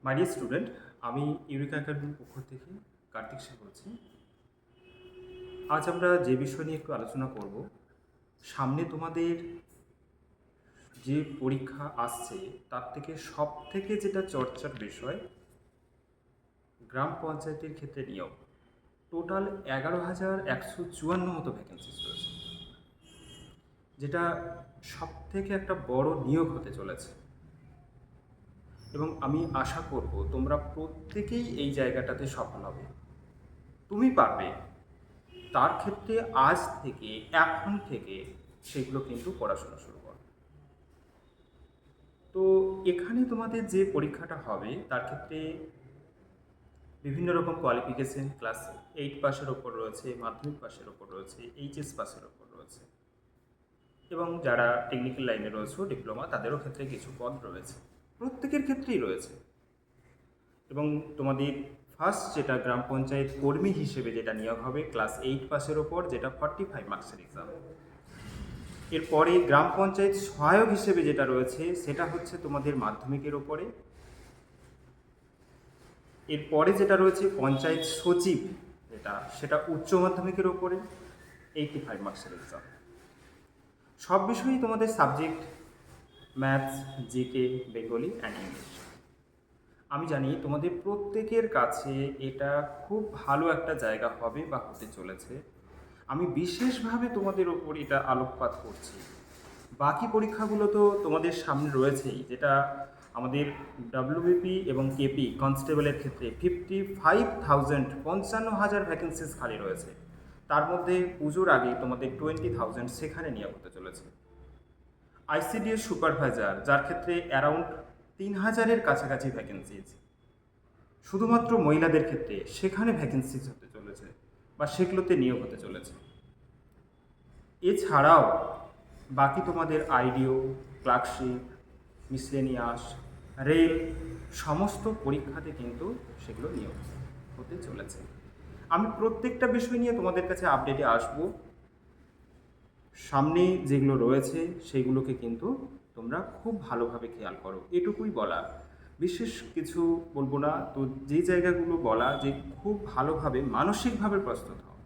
My dear student, আমি Eureka একাডেমির পক্ষ থেকে কার্তিক সিং বলছি। আজ আমরা যে বিষয় নিয়ে একটু আলোচনা করব, সামনে তোমাদের যে পরীক্ষা আসছে তার থেকে সব থেকে যেটা চর্চার বিষয়, গ্রাম পঞ্চায়েতের ক্ষেত্রে নিয়োগ। টোটাল 11,154 মতো ভ্যাকেন্সিস রয়েছে, যেটা সব থেকে একটা বড় নিয়োগ হতে চলেছে। এবং আমি আশা করব তোমরা প্রত্যেকেই এই জায়গাটাতে সফল হবে। তুমি পারবে, তার ক্ষেত্রে আজ থেকে এখন থেকে সেগুলো কিন্তু পড়াশোনা শুরু করো। তো এখানে তোমাদের যে পরীক্ষাটা হবে তার ক্ষেত্রে বিভিন্ন রকম কোয়ালিফিকেশন, ক্লাস 8 পাসের ওপর রয়েছে, মাধ্যমিক পাসের ওপর রয়েছে, এইচএস পাসের ওপর রয়েছে, এবং যারা টেকনিক্যাল লাইনে রয়েছে, ডিপ্লোমা, তাদেরও ক্ষেত্রে কিছু পদ রয়েছে, প্রত্যেকের ক্ষেত্রেই রয়েছে। এবং তোমাদের ফার্স্ট যেটা গ্রাম পঞ্চায়েত কর্মী হিসেবে যেটা নিয়োগ হবে ক্লাস 8 পাসের ওপর, যেটা 45 মার্কসের এক্সাম। এরপরে গ্রাম পঞ্চায়েত সহায়ক হিসেবে যেটা রয়েছে সেটা হচ্ছে তোমাদের মাধ্যমিকের ওপরে। এরপরে যেটা রয়েছে পঞ্চায়েত সচিব, সেটা উচ্চ মাধ্যমিকের ওপরে, 85 মার্কসের এক্সাম। সব বিষয়েই তোমাদের subject maths, GK, Bengali and English. আমি জানি তোমাদের প্রত্যেকের কাছে এটা খুব ভালো একটা জায়গা হবে বা হতে চলেছে। আমি বিশেষভাবে তোমাদের ওপর এটা আলোকপাত করছি। বাকি পরীক্ষাগুলো তো তোমাদের সামনে রয়েছেই, যেটা আমাদের ডাব্লিউবিপি এবং কেপি কনস্টেবলের ক্ষেত্রে 55,000 ভ্যাকেন্সিস খালি রয়েছে। তার মধ্যে পুজোর আগে তোমাদের 20,000 সেখানে নিয়োগ হতে চলেছে। আইসিডিএস সুপারভাইজার, যার ক্ষেত্রে অ্যারাউন্ড 3,000-এর কাছাকাছি ভ্যাকেন্সিজ শুধুমাত্র মহিলাদের ক্ষেত্রে, সেখানে ভ্যাকেন্সিজ হতে চলেছে বা সেগুলোতে নিয়োগ হতে চলেছে। এছাড়াও বাকি তোমাদের আইডিও, ক্লার্কশিপ, মিসলেনিয়াস, রেল, সমস্ত পরীক্ষাতে কিন্তু সেগুলো নিয়োগ হতে চলেছে। আমি প্রত্যেকটা বিষয় নিয়ে তোমাদের কাছে আপডেটে আসব। সামনে যেগুলো রয়েছে সেইগুলোকে কিন্তু তোমরা খুব ভালোভাবে খেয়াল করো, এটুকুই বলা। বিশেষ কিছু বলবো না। তো যে জায়গাগুলো বলা, যে খুব ভালোভাবে মানসিকভাবে প্রস্তুত হও।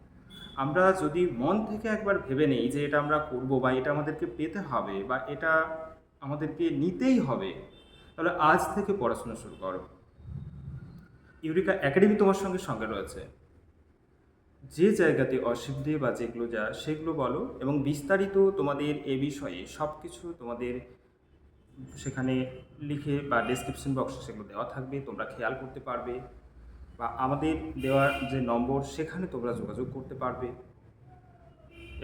আমরা যদি মন থেকে একবার ভেবে নেই যে এটা আমরা করব বা এটা আমাদেরকে পেতে হবে বা এটা আমাদেরকে নিতেই হবে, তাহলে আজ থেকে পড়াশোনা শুরু করো। ইউরিকা একাডেমি তোমার সঙ্গে সঙ্গে রয়েছে। যে জায়গাতে অসুবিধে বা যেগুলো সেগুলো বলো, এবং বিস্তারিত তোমাদের এ বিষয়ে সব কিছু তোমাদের সেখানে লিখে বা ডেসক্রিপশন বক্সে সেগুলো দেওয়া থাকবে, তোমরা খেয়াল করতে পারবে, বা আমাদের দেওয়ার যে নম্বর সেখানে তোমরা যোগাযোগ করতে পারবে।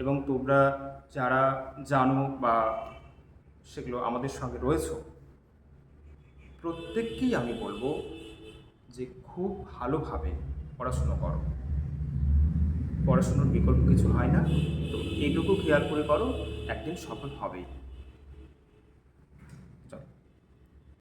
এবং তোমরা যারা জানো বা সেগুলো আমাদের সঙ্গে রয়েছো, প্রত্যেককেই আমি বলবো যে খুব ভালোভাবে পড়াশুনো করো। পড়াশুনোর বিকল্প কিছু হয় না, তো এইটুকু খেয়াল করে করো, একদিন সফল হবেই।